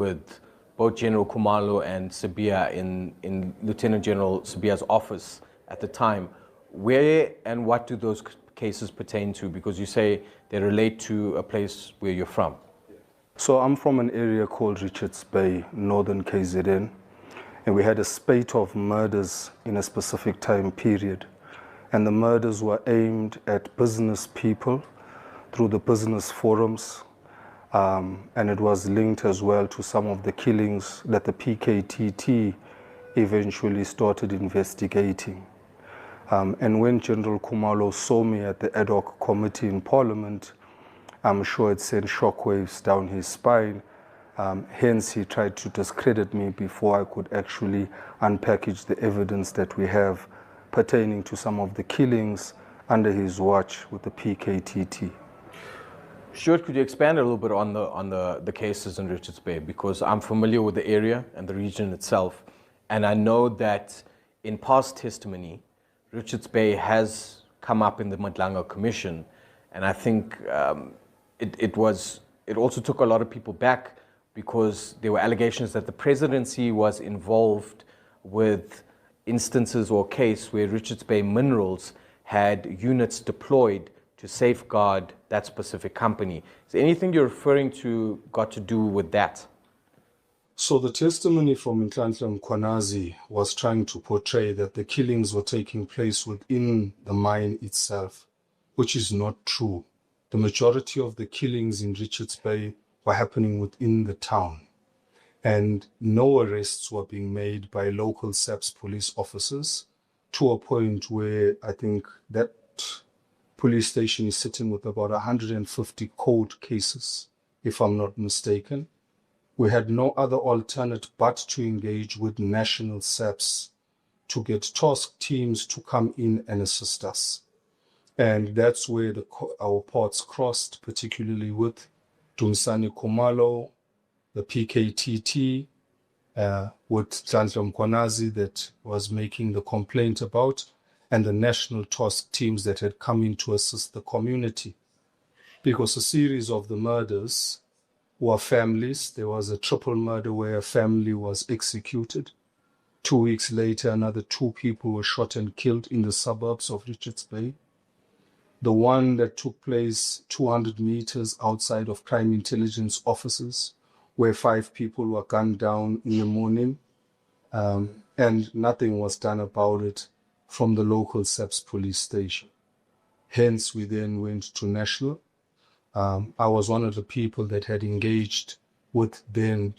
with both General Khumalo and Sibiya in Lieutenant General Sibiya's office at the time. Where and what do those cases pertain to? Because you say they relate to a place where you're from. So I'm from an area called Richards Bay, northern KZN, and we had a spate of murders in a specific time period. And the murders were aimed at business people through the business forums, and it was linked as well to some of the killings that the PKTT eventually started investigating. And when General Khumalo saw me at the ad hoc committee in Parliament, I'm sure it sent shockwaves down his spine. Hence, he tried to discredit me before I could actually unpackage the evidence that we have pertaining to some of the killings under his watch with the PKTT. Stuart, could you expand a little bit on the cases in Richards Bay? Because I'm familiar with the area and the region itself, and I know that in past testimony, Richards Bay has come up in the Madlanga Commission, and I think it also took a lot of people back because there were allegations that the presidency was involved with instances or case where Richards Bay Minerals had units deployed to safeguard that specific company. Is there anything you're referring to got to do with that? So the testimony from Nhlanhla Mkhwanazi was trying to portray that the killings were taking place within the mine itself, which is not true. The majority of the killings in Richards Bay were happening within the town, and no arrests were being made by local SAPS police officers, to a point where I think that police station is sitting with about 150 cold cases, if I'm not mistaken. We had no other alternate but to engage with national SAPS to get task teams to come in and assist us. And that's where our paths crossed, particularly with Dumisani Khumalo, the PKTT, with Nhlanhla Mkhwanazi that was making the complaint about, and the national task teams that had come in to assist the community. Because a series of the murders were families. There was a triple murder where a family was executed. 2 weeks later, another 2 people were shot and killed in the suburbs of Richards Bay. The one that took place 200 meters outside of crime intelligence offices, where 5 people were gunned down in the morning, and nothing was done about it from the local SAPS police station. Hence, we then went to national. I was one of the people that had engaged with then